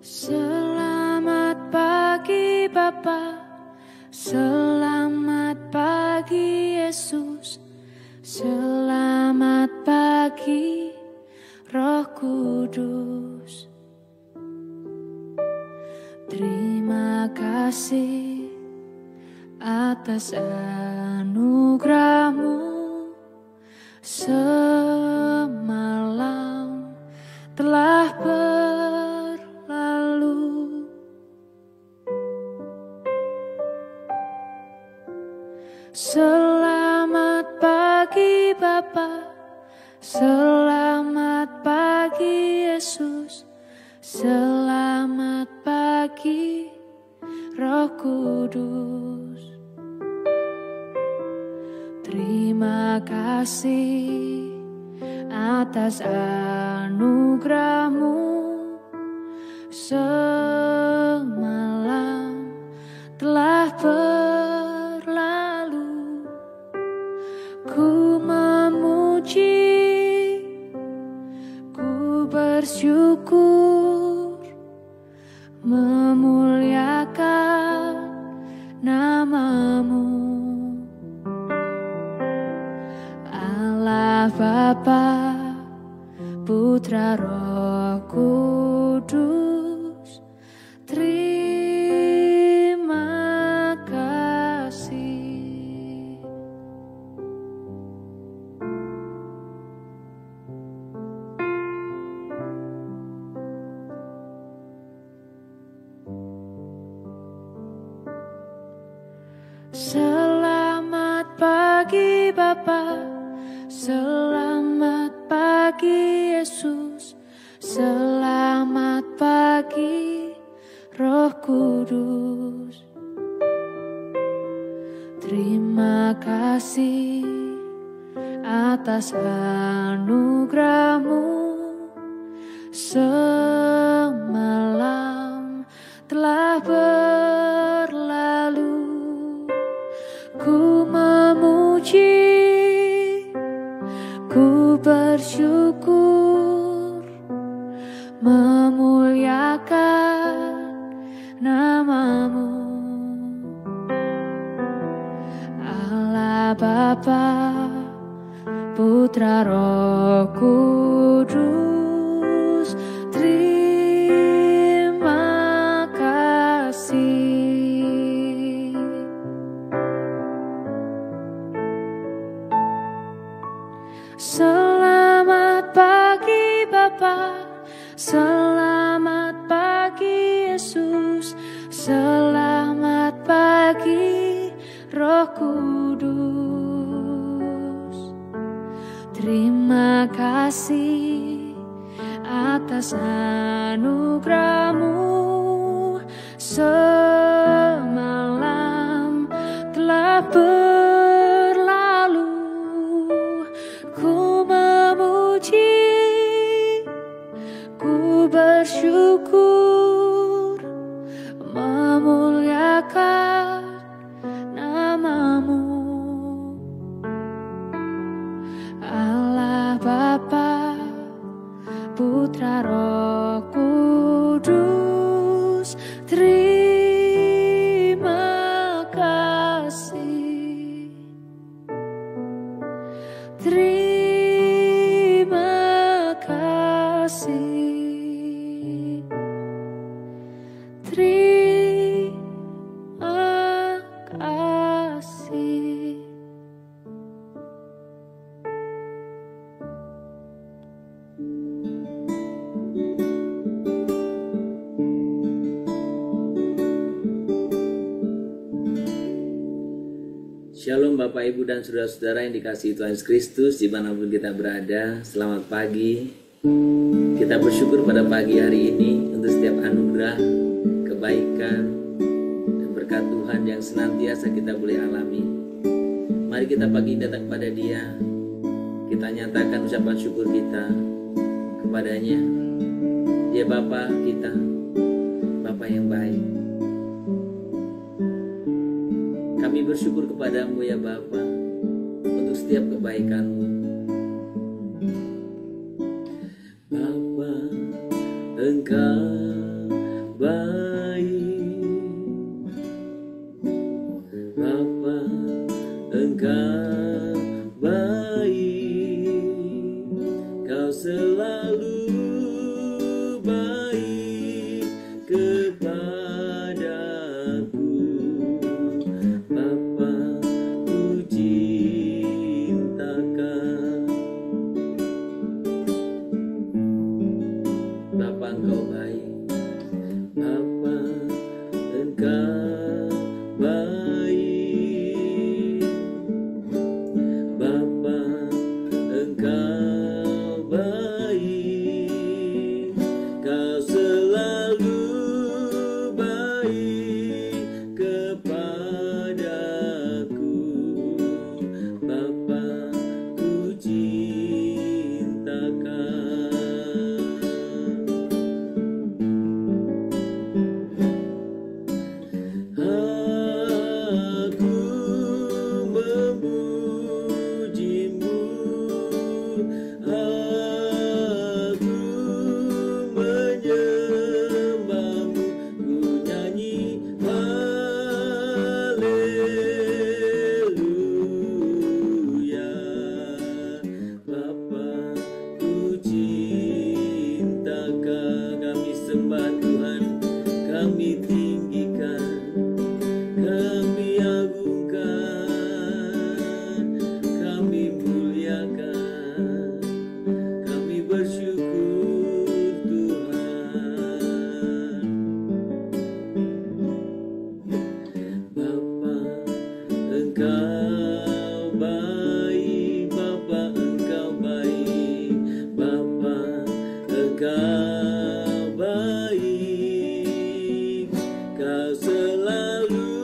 Selamat pagi Bapa, selamat pagi Yesus, selamat pagi Roh Kudus. Terima kasih atas anugerah-Mu, semalam telah berlalu. Selamat pagi Bapa, selamat pagi Yesus, selamat pagi Roh Kudus. Terima kasih atas anugerah-Mu, semalam telah berlalu. Ku memuji, ku bersyukur, memuliakan nama-Mu. Allah Bapa, Putra Roh Kudus, terima kasih. Selamat pagi Bapa, selamat pagi Yesus, selamat pagi Roh Kudus. Terima kasih atas anugerah-Mu, semalam telah berlalu. Ku memuji, ku bersyukur, memuliakan nama-Mu. Allah Bapa, Putra Roh Kudus, terima kasih. Selamat pagi Bapa, selamat pagi Yesus, selamat pagi Roh Kudus. Terima kasih atas anugerah-Mu, semalam telah berlalu. Ku memuji, ku bersyukur, memuliakan nama-Mu. Allah Bapa, Putra Roh Kudus, terima kasih. Terima kasih. Terima kasih. Shalom Bapak Ibu dan Saudara-saudara yang dikasihi Tuhan Yesus Kristus dimanapun kita berada. Selamat pagi. Kita bersyukur pada pagi hari ini untuk setiap anugerah, kebaikan, dan berkat Tuhan yang senantiasa kita boleh alami. Mari kita pagi datang kepada Dia. Kita nyatakan ucapan syukur kita kepadanya. Dia Bapa kita, Bapa yang baik. Kami bersyukur kepadamu ya Bapa untuk setiap kebaikan-Mu. Bapa, Engkau baik, Bapa Engkau baik, Kau selalu baik kepadaku. Bapa ku cintakan, Bapa Engkau baik, Bapa Engkau baik, Bapa Engkau baik, Kau selalu baik kepadaku. Bapa ku cintakan. Aku memujimu, aku menyembahmu, ku nyanyi haleluya. Bapa ku cintakan, kami sembah Tuhan, kami tinggikan, kami agungkan, kami muliakan, kami bersyukur Tuhan. Bapa Engkau baik, Bapa Engkau baik, Bapa Engkau baik, Kau selalu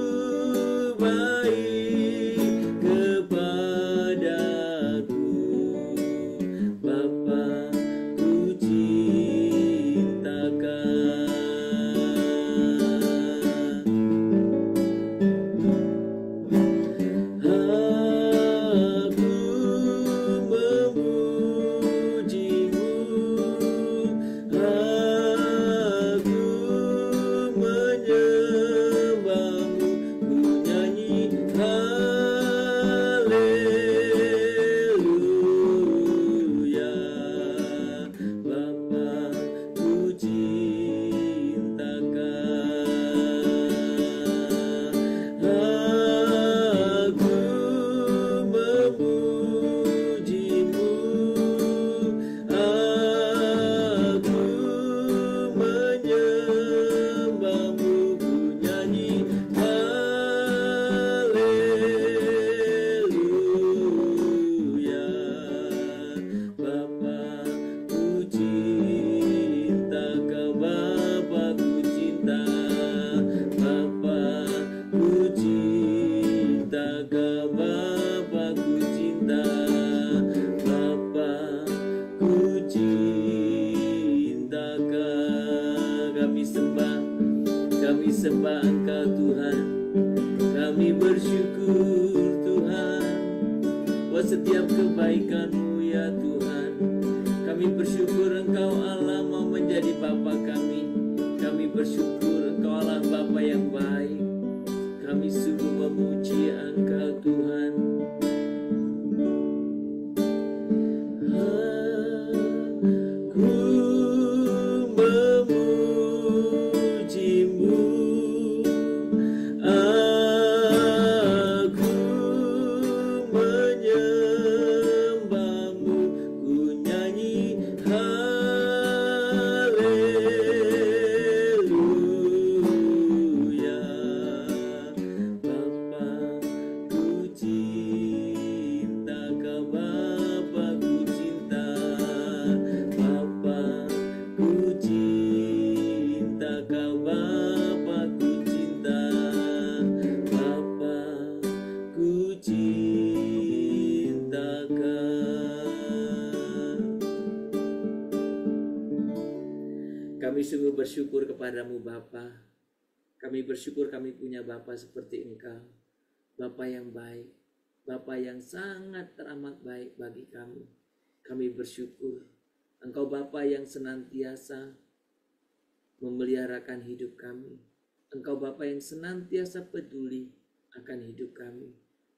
baik kepadaku. Bapa ku cintakan. Aku memujimu, aku menyembahmu, ku nyanyi haleluya. Bapa ku cintakan. Aku memujimu, aku menyembahmu, ku nyanyi haleluya. Bapa ku cintakan, Bapa ku cinta, Bapa ku cintakan, Bapa ku cinta, Bapa ku cintakan. Kami sembah Engkau Tuhan, kami bersyukur Tuhan buat setiap kebaikan-Mu ya Tuhan. Kami bersyukur Engkau Allah mau menjadi Bapa kami. Kami bersyukur Engkau Allah Bapa yang baik. Kami sungguh memuji Engkau Tuhan. Aku memujimu, aku menyembahmu, ku nyanyi haleluya. Bapa ku cinta, kau Bapa ku cinta, Bapa ku cinta, kau Bapa ku cinta, Bapa ku cintakan. Kami sungguh bersyukur kepadamu Bapa. Kami bersyukur kami punya Bapa seperti Engkau, Bapa yang baik, Bapa yang sangat teramat baik bagi kami. Kami bersyukur Engkau Bapa yang senantiasa memeliharakan hidup kami. Engkau Bapa yang senantiasa peduli akan hidup kami.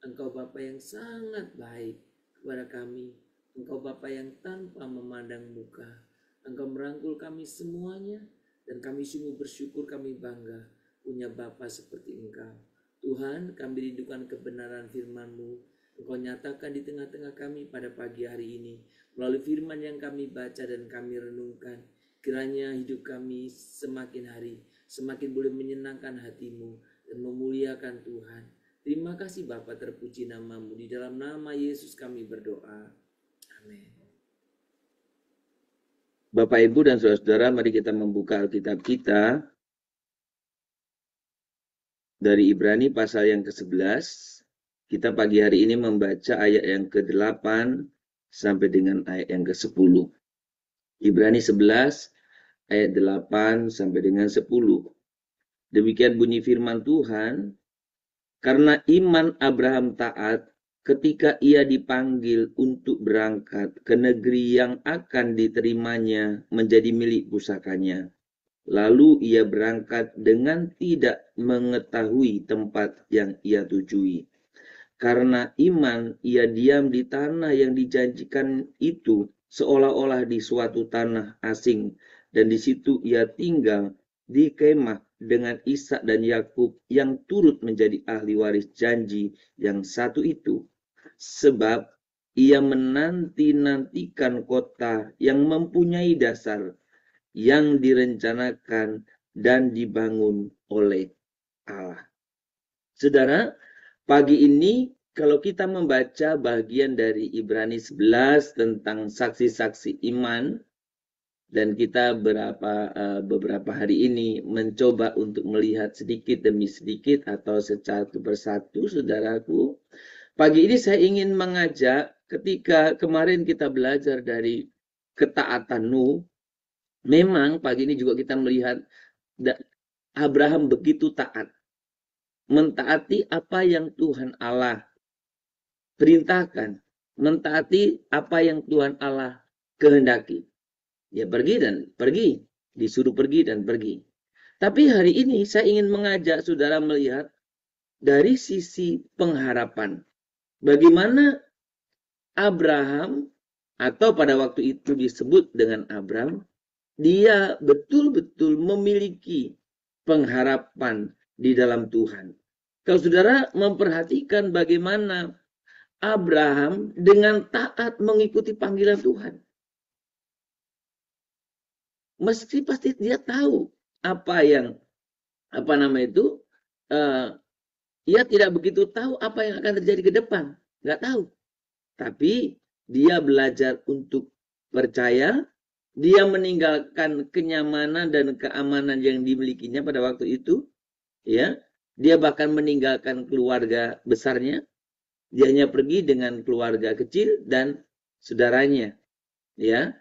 Engkau Bapa yang sangat baik kepada kami. Engkau Bapa yang tanpa memandang muka. Engkau merangkul kami semuanya, dan kami sungguh bersyukur, kami bangga punya Bapa seperti Engkau. Tuhan, kami rindukan kebenaran firman-Mu. Engkau nyatakan di tengah-tengah kami pada pagi hari ini. Melalui firman yang kami baca dan kami renungkan, kiranya hidup kami semakin hari, semakin boleh menyenangkan hati-Mu dan memuliakan Tuhan. Terima kasih Bapa, terpuji nama-Mu. Di dalam nama Yesus kami berdoa. Amin. Bapak, Ibu, dan saudara-saudara, mari kita membuka Alkitab kita dari Ibrani pasal yang ke-11. Kita pagi hari ini membaca ayat yang ke-8 sampai dengan ayat yang ke-10. Ibrani 11 ayat 8 sampai dengan 10. Demikian bunyi firman Tuhan, karena iman Abraham taat ketika ia dipanggil untuk berangkat ke negeri yang akan diterimanya menjadi milik pusakanya. Lalu ia berangkat dengan tidak mengetahui tempat yang ia tujui. Karena iman, ia diam di tanah yang dijanjikan itu, seolah-olah di suatu tanah asing, dan di situ ia tinggal di kemah dengan Ishak dan Yakub yang turut menjadi ahli waris janji yang satu itu. Sebab ia menanti-nantikan kota yang mempunyai dasar, yang direncanakan dan dibangun oleh Allah. Saudara, pagi ini kalau kita membaca bagian dari Ibrani 11 tentang saksi-saksi iman, dan kita beberapa hari ini mencoba untuk melihat sedikit demi sedikit atau satu persatu, saudaraku. Pagi ini saya ingin mengajak, ketika kemarin kita belajar dari ketaatan Nuh, memang pagi ini juga kita melihat Abraham begitu taat, mentaati apa yang Tuhan Allah perintahkan, mentaati apa yang Tuhan Allah kehendaki. Ya pergi, disuruh pergi dan pergi. Tapi hari ini saya ingin mengajak saudara melihat dari sisi pengharapan. Bagaimana Abraham, atau pada waktu itu disebut dengan Abram, dia betul-betul memiliki pengharapan di dalam Tuhan. Kalau saudara memperhatikan bagaimana Abraham dengan taat mengikuti panggilan Tuhan. Meski pasti dia tahu ia tidak begitu tahu apa yang akan terjadi ke depan, nggak tahu. Tapi dia belajar untuk percaya, dia meninggalkan kenyamanan dan keamanan yang dimilikinya pada waktu itu, ya. Dia bahkan meninggalkan keluarga besarnya. Dia hanya pergi dengan keluarga kecil dan saudaranya, ya.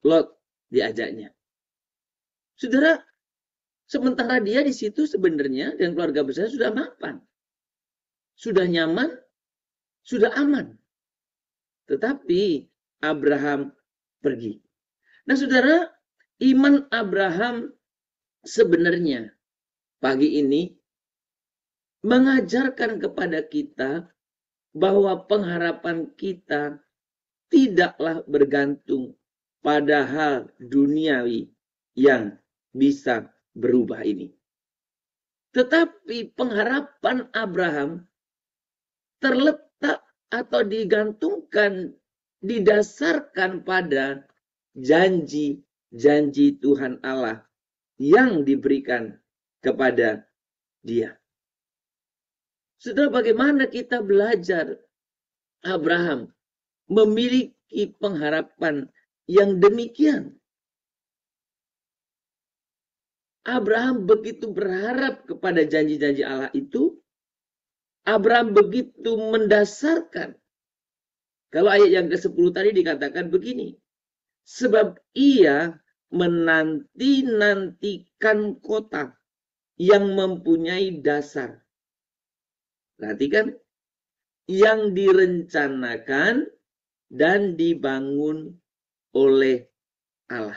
Lot diajaknya. Saudara, sementara dia di situ sebenarnya dan keluarga besar sudah mapan, sudah nyaman, sudah aman. Tetapi Abraham pergi. Nah, saudara, iman Abraham sebenarnya pagi ini mengajarkan kepada kita bahwa pengharapan kita tidaklah bergantung pada hal duniawi yang bisa berubah ini. Tetapi pengharapan Abraham terletak atau digantungkan, didasarkan pada janji-janji Tuhan Allah yang diberikan kepada dia. Saudara, bagaimana kita belajar Abraham memiliki pengharapan yang demikian? Abraham begitu berharap kepada janji-janji Allah itu. Abraham begitu mendasarkan. Kalau ayat yang ke-10 tadi dikatakan begini. Sebab ia menanti-nantikan kota yang mempunyai dasar. Perhatikan. Yang direncanakan dan dibangun oleh Allah.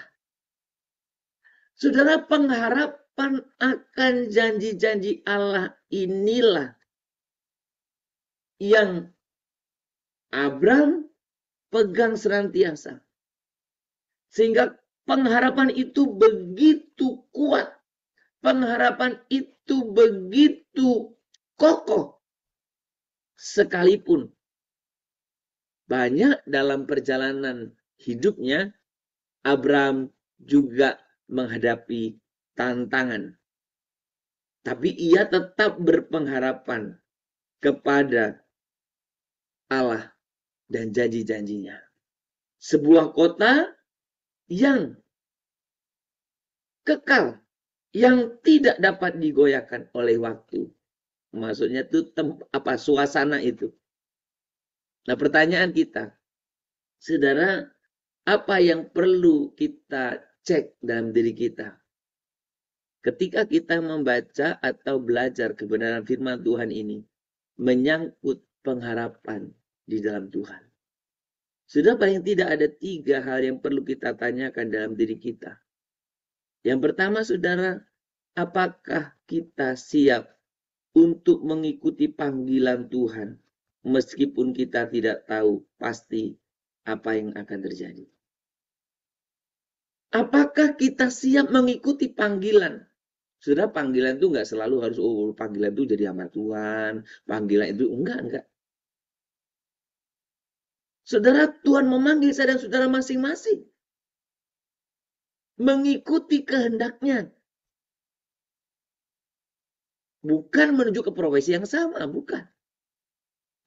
Saudara, pengharapan akan janji-janji Allah inilah yang Abraham pegang senantiasa. Sehingga pengharapan itu begitu kuat. Pengharapan itu begitu kokoh. Sekalipun banyak dalam perjalanan hidupnya, Abraham juga menghadapi tantangan. Tapi ia tetap berpengharapan kepada Allah dan janji-janjinya. Sebuah kota yang kekal, yang tidak dapat digoyahkan oleh waktu. Maksudnya itu suasana itu. Nah, pertanyaan kita, saudara, apa yang perlu kita cek dalam diri kita? Ketika kita membaca atau belajar kebenaran firman Tuhan ini, menyangkut pengharapan di dalam Tuhan. Sudah paling tidak ada 3 hal yang perlu kita tanyakan dalam diri kita. Yang pertama, saudara, apakah kita siap untuk mengikuti panggilan Tuhan meskipun kita tidak tahu pasti apa yang akan terjadi? Apakah kita siap mengikuti panggilan? Saudara, panggilan itu enggak selalu harus, panggilan itu jadi hamba Tuhan, panggilan itu enggak. Saudara, Tuhan memanggil saya dan saudara masing-masing mengikuti kehendaknya. Bukan menuju ke profesi yang sama, bukan.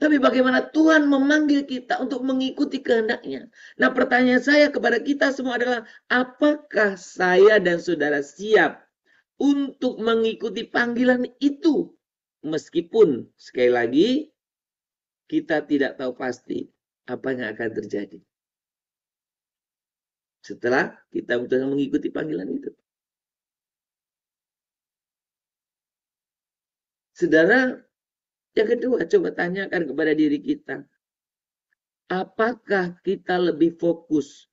Tapi bagaimana Tuhan memanggil kita untuk mengikuti kehendaknya. Nah, pertanyaan saya kepada kita semua adalah, apakah saya dan saudara siap untuk mengikuti panggilan itu? Meskipun, sekali lagi, kita tidak tahu pasti apa yang akan terjadi setelah kita betul-betul mengikuti panggilan itu. Saudara, yang kedua, coba tanyakan kepada diri kita. Apakah kita lebih fokus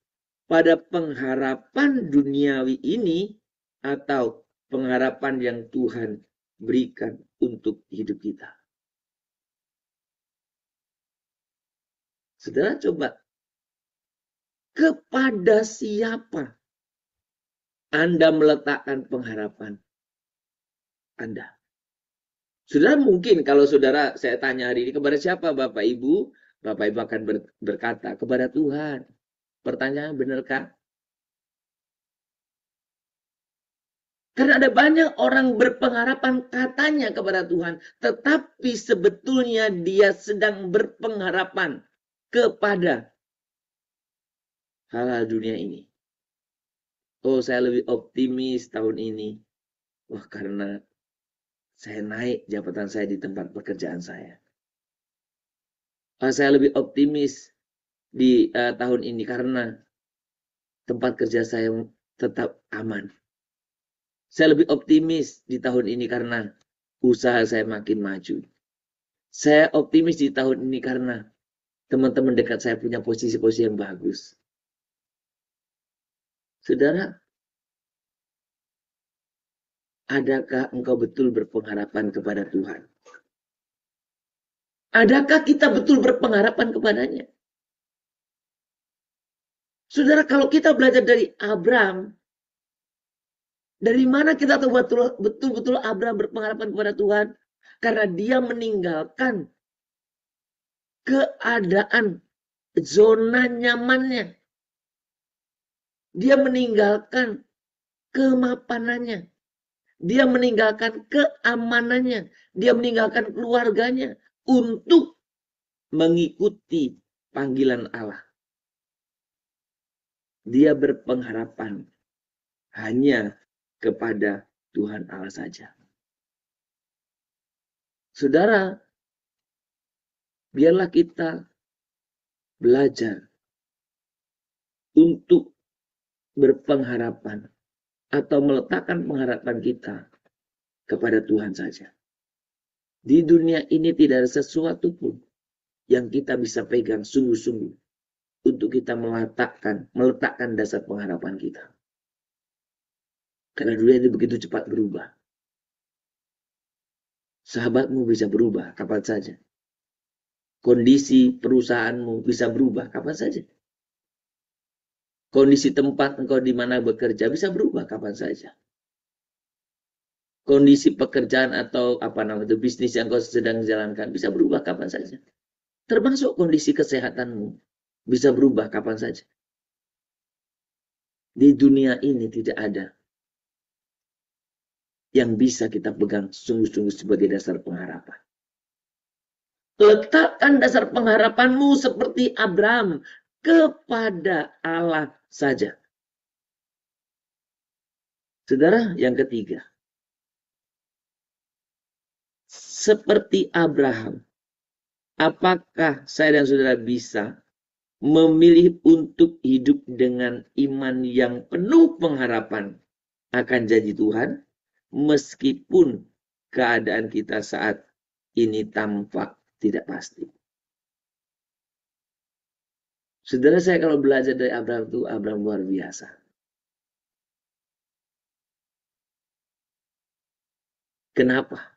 pada pengharapan duniawi ini atau pengharapan yang Tuhan berikan untuk hidup kita? Saudara, coba. Kepada siapa Anda meletakkan pengharapan Anda? Saudara, mungkin kalau saudara saya tanya hari ini, kepada siapa Bapak Ibu? Bapak Ibu akan berkata, kepada Tuhan. Pertanyaan, benarkah? Karena ada banyak orang berpengharapan katanya kepada Tuhan, tetapi sebetulnya dia sedang berpengharapan kepada hal-hal dunia ini. Oh, saya lebih optimis tahun ini. Wah, karena saya naik jabatan saya di tempat pekerjaan saya. Saya lebih optimis di tahun ini karena tempat kerja saya tetap aman. Saya lebih optimis di tahun ini karena usaha saya makin maju. Saya optimis di tahun ini karena teman-teman dekat saya punya posisi-posisi yang bagus. Saudara, adakah engkau betul berpengharapan kepada Tuhan? Adakah kita betul berpengharapan kepadanya? Saudara, kalau kita belajar dari Abraham, dari mana kita tahu betul-betul Abraham berpengharapan kepada Tuhan? Karena dia meninggalkan keadaan zona nyamannya. Dia meninggalkan kemapanannya. Dia meninggalkan keamanannya. Dia meninggalkan keluarganya untuk mengikuti panggilan Allah. Dia berpengharapan hanya kepada Tuhan Allah saja. Saudara, biarlah kita belajar untuk berpengharapan atau meletakkan pengharapan kita kepada Tuhan saja. Di dunia ini tidak ada sesuatu pun yang kita bisa pegang sungguh-sungguh untuk kita meletakkan dasar pengharapan kita. Karena dunia ini begitu cepat berubah. Sahabatmu bisa berubah kapan saja. Kondisi perusahaanmu bisa berubah kapan saja. Kondisi tempat engkau di mana bekerja bisa berubah kapan saja. Kondisi pekerjaan atau bisnis yang kau sedang jalankan bisa berubah kapan saja. Termasuk kondisi kesehatanmu bisa berubah kapan saja. Di dunia ini tidak ada yang bisa kita pegang sungguh-sungguh sebagai dasar pengharapan. Letakkan dasar pengharapanmu seperti Abraham kepada Allah saja. Saudara, yang ketiga. Seperti Abraham, apakah saya dan saudara bisa memilih untuk hidup dengan iman yang penuh pengharapan akan janji Tuhan, meskipun keadaan kita saat ini tampak tidak pasti? Saudara, saya kalau belajar dari Abraham itu, Abraham luar biasa. Kenapa?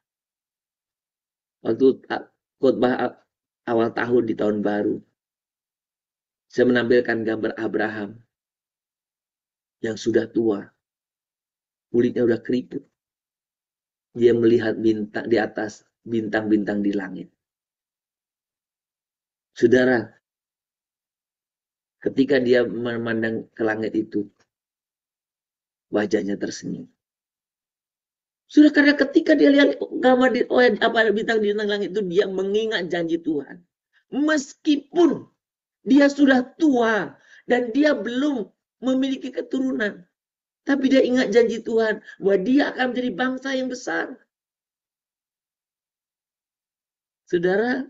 Waktu khotbah awal tahun di tahun baru, saya menampilkan gambar Abraham yang sudah tua, kulitnya udah keriput. Dia melihat bintang di atas, bintang-bintang di langit. Saudara, ketika dia memandang ke langit itu, wajahnya tersenyum. Sudah, karena ketika dia lihat gambar bintang di langit itu, dia mengingat janji Tuhan. Meskipun dia sudah tua dan dia belum memiliki keturunan, tapi dia ingat janji Tuhan bahwa dia akan menjadi bangsa yang besar. Saudara,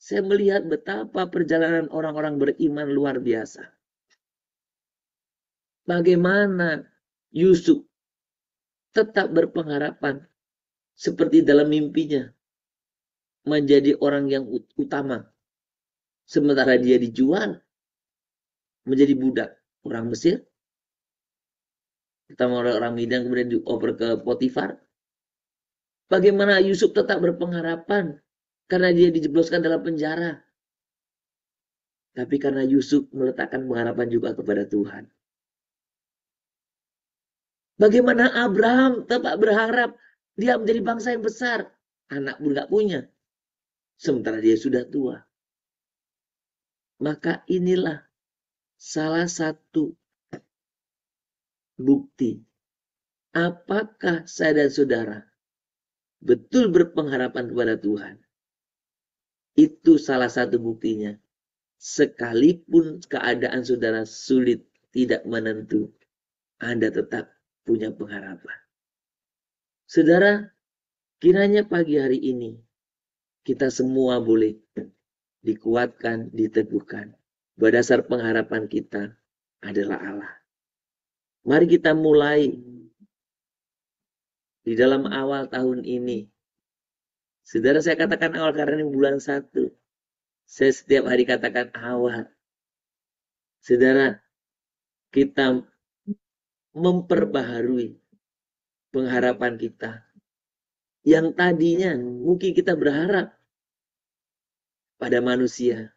saya melihat betapa perjalanan orang-orang beriman luar biasa. Bagaimana Yusuf tetap berpengharapan seperti dalam mimpinya menjadi orang yang utama, sementara dia dijual menjadi budak orang Mesir, pertama orang Midian, kemudian dioper ke Potifar. Bagaimana Yusuf tetap berpengharapan karena dia dijebloskan dalam penjara, tapi karena Yusuf meletakkan pengharapan juga kepada Tuhan. Bagaimana Abraham tetap berharap dia menjadi bangsa yang besar, anak pun gak punya, sementara dia sudah tua. Maka inilah salah satu bukti apakah saya dan saudara betul berpengharapan kepada Tuhan. Itu salah satu buktinya. Sekalipun keadaan saudara sulit, tidak menentu, Anda tetap punya pengharapan. Saudara, kiranya pagi hari ini kita semua boleh dikuatkan, diteguhkan bahwa dasar pengharapan kita adalah Allah. Mari kita mulai di dalam awal tahun ini. Saudara, saya katakan awal karena ini bulan 1. Saya setiap hari katakan awal. Saudara, kita memperbaharui pengharapan kita. Yang tadinya mungkin kita berharap pada manusia,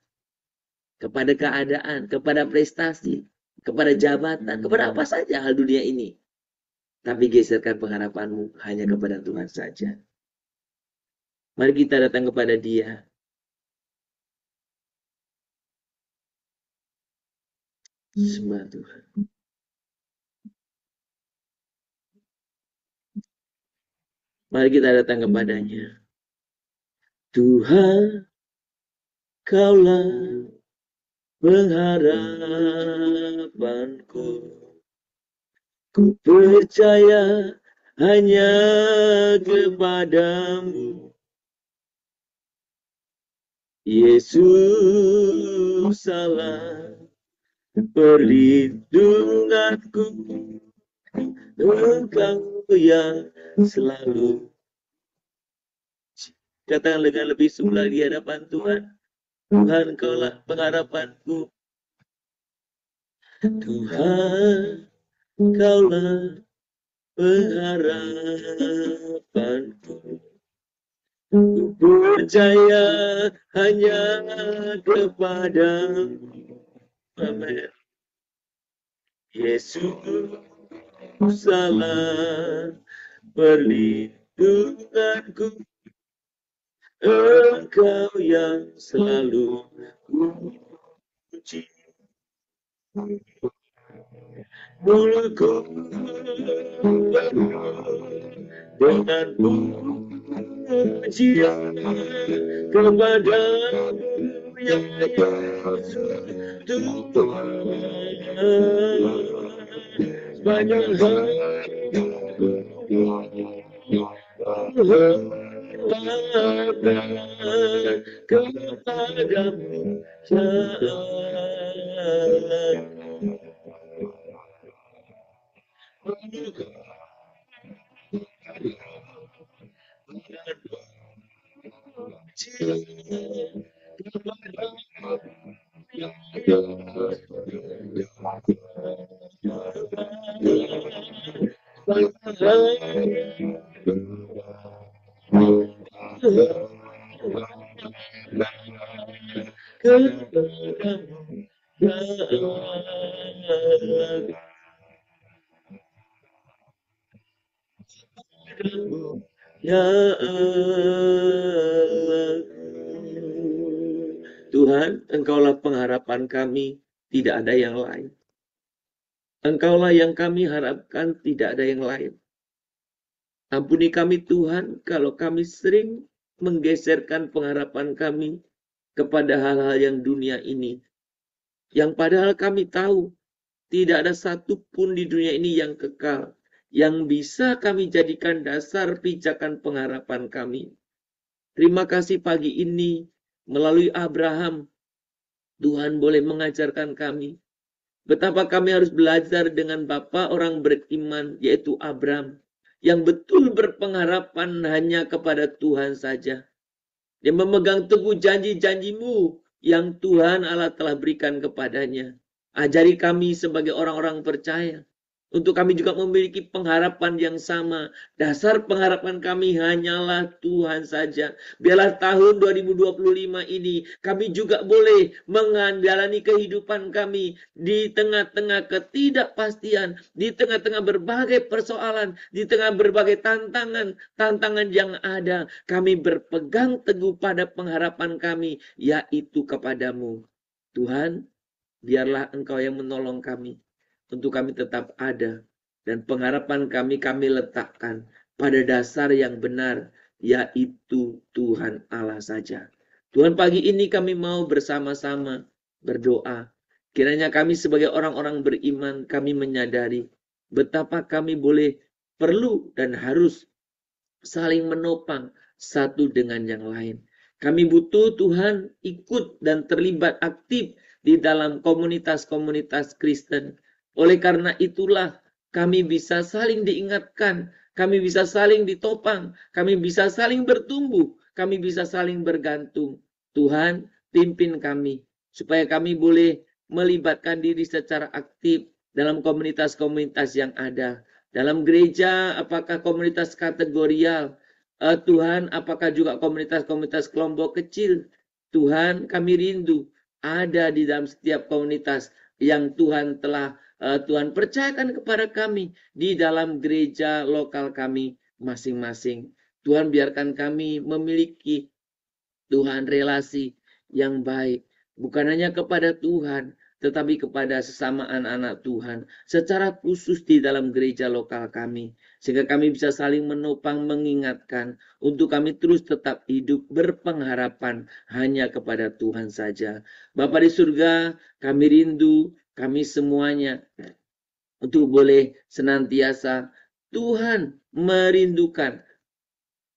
kepada keadaan, kepada prestasi, kepada jabatan, kepada apa saja hal dunia ini. Tapi geserkan pengharapanmu hanya kepada Tuhan saja. Mari kita datang kepada Dia. Sembah Tuhan. Mari kita datang kepadanya. Tuhan, Kaulah pengharapanku. Ku percaya hanya kepadamu. Yesus Allah perlindunganku, Engkau yang selalu. Katakan dengan lebih sungguh di hadapan Tuhan. Tuhan, Engkaulah pengharapanku. Tuhan, Engkaulah pengharapanku. Ku percaya hanya kepadamu. Amin. Yesus, salah perlindunganku. Engkau yang selalu puji. Mulutku dengan pujian kepadamu ya Yesus Tuhan. Sepanjang hari kepadamu ya ya Allah. Tuhan, Engkaulah pengharapan kami, tidak ada yang lain. Engkaulah yang kami harapkan, tidak ada yang lain. Ampuni kami Tuhan, kalau kami sering menggeserkan pengharapan kami kepada hal-hal yang dunia ini. Yang padahal kami tahu, tidak ada satupun di dunia ini yang kekal, yang bisa kami jadikan dasar pijakan pengharapan kami. Terima kasih pagi ini, melalui Abraham, Tuhan boleh mengajarkan kami betapa kami harus belajar dengan bapa orang beriman, yaitu Abraham, yang betul berpengharapan hanya kepada Tuhan saja. Dia memegang teguh janji-janjimu yang Tuhan Allah telah berikan kepadanya. Ajari kami sebagai orang-orang percaya, untuk kami juga memiliki pengharapan yang sama. Dasar pengharapan kami hanyalah Tuhan saja. Biarlah tahun 2025 ini kami juga boleh menjalani kehidupan kami di tengah-tengah ketidakpastian, di tengah-tengah berbagai persoalan, di tengah berbagai tantangan yang ada. Kami berpegang teguh pada pengharapan kami, yaitu kepadamu. Tuhan, biarlah Engkau yang menolong kami untuk kami tetap ada, dan pengharapan kami letakkan pada dasar yang benar, yaitu Tuhan Allah saja. Tuhan, pagi ini kami mau bersama-sama berdoa. Kiranya kami sebagai orang-orang beriman, kami menyadari betapa kami boleh, perlu, dan harus saling menopang satu dengan yang lain. Kami butuh Tuhan ikut dan terlibat aktif di dalam komunitas-komunitas Kristen. Oleh karena itulah kami bisa saling diingatkan, kami bisa saling ditopang, kami bisa saling bertumbuh, kami bisa saling bergantung. Tuhan, pimpin kami supaya kami boleh melibatkan diri secara aktif dalam komunitas-komunitas yang ada. Dalam gereja, apakah komunitas kategorial? Tuhan, apakah juga komunitas-komunitas kelompok kecil? Tuhan, kami rindu ada di dalam setiap komunitas yang Tuhan telah Tuhan percayakan kepada kami di dalam gereja lokal kami masing-masing. Tuhan, biarkan kami memiliki Tuhan relasi yang baik, bukan hanya kepada Tuhan, tetapi kepada sesama anak-anak Tuhan, secara khusus di dalam gereja lokal kami, sehingga kami bisa saling menopang, mengingatkan, untuk kami terus tetap hidup berpengharapan hanya kepada Tuhan saja. Bapa di surga, kami rindu, kami semuanya, untuk boleh senantiasa Tuhan merindukan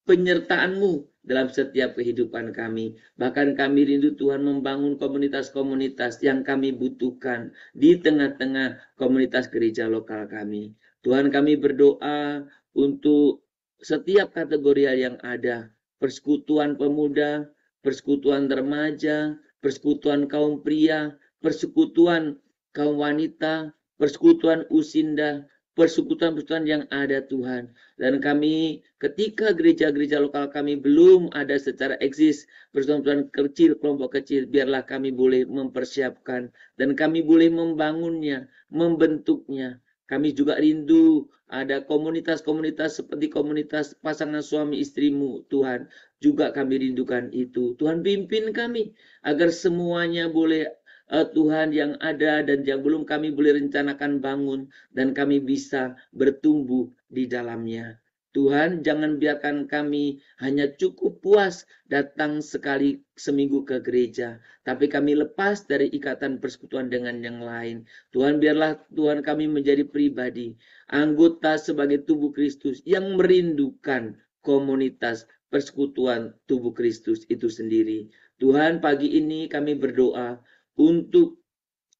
penyertaan-Mu dalam setiap kehidupan kami. Bahkan kami rindu Tuhan membangun komunitas-komunitas yang kami butuhkan di tengah-tengah komunitas gereja lokal kami. Tuhan, kami berdoa untuk setiap kategori yang ada, persekutuan pemuda, persekutuan remaja, persekutuan kaum pria, persekutuan kaum wanita, persekutuan usinda, persekutuan-persekutuan yang ada Tuhan. Dan kami ketika gereja-gereja lokal kami belum ada secara eksis persekutuan kecil, kelompok kecil, biarlah kami boleh mempersiapkan dan kami boleh membangunnya, membentuknya. Kami juga rindu ada komunitas-komunitas seperti komunitas pasangan suami istrimu, Tuhan. Juga kami rindukan itu. Tuhan pimpin kami agar semuanya boleh Tuhan yang ada dan yang belum kami boleh rencanakan bangun dan kami bisa bertumbuh di dalamnya. Tuhan, jangan biarkan kami hanya cukup puas datang sekali seminggu ke gereja, tapi kami lepas dari ikatan persekutuan dengan yang lain. Tuhan, biarlah Tuhan kami menjadi pribadi, anggota sebagai tubuh Kristus yang merindukan komunitas persekutuan tubuh Kristus itu sendiri. Tuhan, pagi ini kami berdoa untuk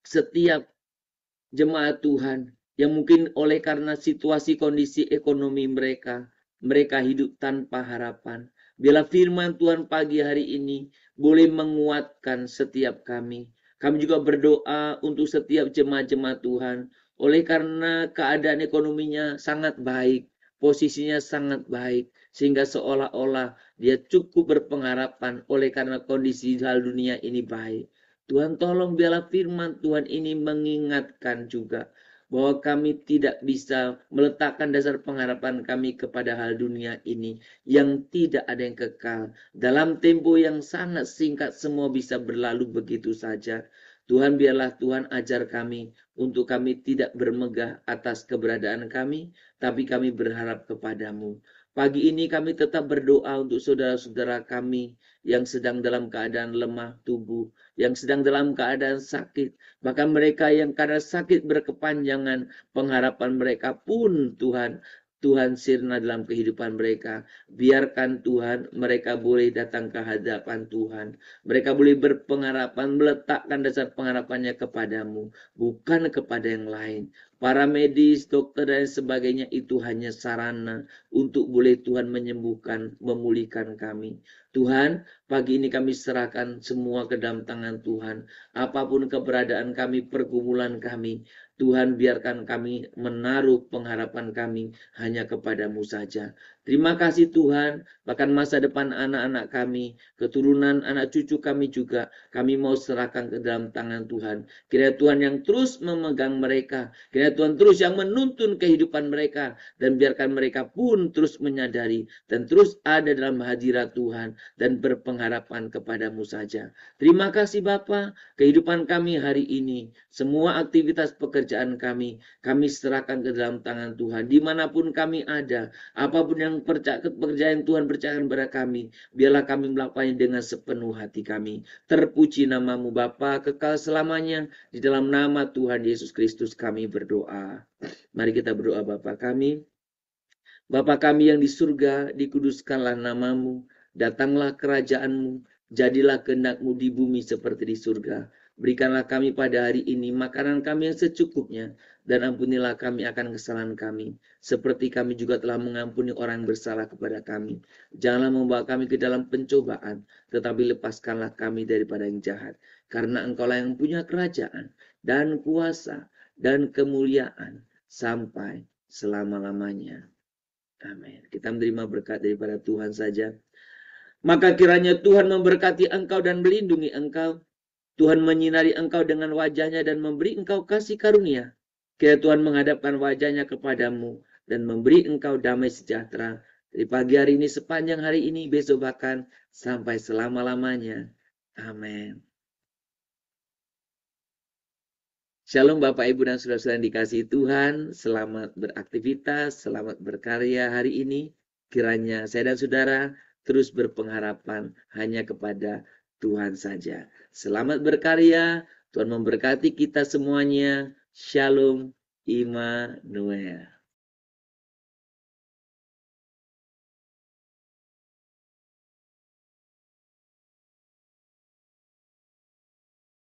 setiap jemaat Tuhan yang mungkin oleh karena situasi kondisi ekonomi mereka hidup tanpa harapan. Bila firman Tuhan pagi hari ini boleh menguatkan setiap kami. Kami juga berdoa untuk setiap jemaat-jemaat Tuhan. Oleh karena keadaan ekonominya sangat baik, posisinya sangat baik, sehingga seolah-olah dia cukup berpengharapan oleh karena kondisi hal dunia ini baik. Tuhan, tolong biarlah firman Tuhan ini mengingatkan juga bahwa kami tidak bisa meletakkan dasar pengharapan kami kepada hal dunia ini yang tidak ada yang kekal. Dalam tempo yang sangat singkat semua bisa berlalu begitu saja. Tuhan, biarlah Tuhan ajar kami untuk kami tidak bermegah atas keberadaan kami, tapi kami berharap kepadamu. Pagi ini kami tetap berdoa untuk saudara-saudara kami yang sedang dalam keadaan lemah tubuh, yang sedang dalam keadaan sakit, bahkan mereka yang karena sakit berkepanjangan, pengharapan mereka pun Tuhan sirna dalam kehidupan mereka. Biarkan Tuhan mereka boleh datang ke hadapan Tuhan. Mereka boleh berpengharapan, meletakkan dasar pengharapannya kepadamu, bukan kepada yang lain. Para medis, dokter dan sebagainya itu hanya sarana untuk boleh Tuhan menyembuhkan, memulihkan kami. Tuhan, pagi ini kami serahkan semua ke dalam tangan Tuhan. Apapun keberadaan kami, pergumulan kami, Tuhan biarkan kami menaruh pengharapan kami hanya kepadamu saja. Terima kasih Tuhan, bahkan masa depan anak-anak kami, keturunan anak cucu kami juga, kami mau serahkan ke dalam tangan Tuhan. Kiranya Tuhan yang terus memegang mereka, kiranya Tuhan terus yang menuntun kehidupan mereka, dan biarkan mereka pun terus menyadari, dan terus ada dalam hadirat Tuhan, dan berpengharapan kepadamu saja. Terima kasih Bapa, kehidupan kami hari ini, semua aktivitas pekerjaan kami serahkan ke dalam tangan Tuhan. Dimanapun kami ada, apapun yang pekerjaan Tuhan percayakan kepada kami, biarlah kami melakukannya dengan sepenuh hati kami. Terpuji namamu Bapa, kekal selamanya. Di dalam nama Tuhan Yesus Kristus kami berdoa. Mari kita berdoa Bapa kami. Bapa kami yang di surga, dikuduskanlah namamu. Datanglah kerajaanmu, jadilah kehendak-Mu di bumi seperti di surga. Berikanlah kami pada hari ini makanan kami yang secukupnya, dan ampunilah kami akan kesalahan kami, seperti kami juga telah mengampuni orang yang bersalah kepada kami. Janganlah membawa kami ke dalam pencobaan, tetapi lepaskanlah kami daripada yang jahat. Karena Engkaulah yang punya kerajaan, dan kuasa, dan kemuliaan, sampai selama-lamanya. Amin. Kita menerima berkat daripada Tuhan saja. Maka kiranya Tuhan memberkati engkau dan melindungi engkau. Tuhan menyinari engkau dengan wajahnya dan memberi engkau kasih karunia. Kiranya Tuhan menghadapkan wajahnya kepadamu dan memberi engkau damai sejahtera. Dari pagi hari ini, sepanjang hari ini, besok bahkan sampai selama-lamanya. Amin. Shalom Bapak Ibu dan Saudara-saudara yang dikasihi Tuhan. Selamat beraktivitas, selamat berkarya hari ini. Kiranya saya dan saudara terus berpengharapan hanya kepada Tuhan saja. Selamat berkarya, Tuhan memberkati kita semuanya. Shalom Immanuel.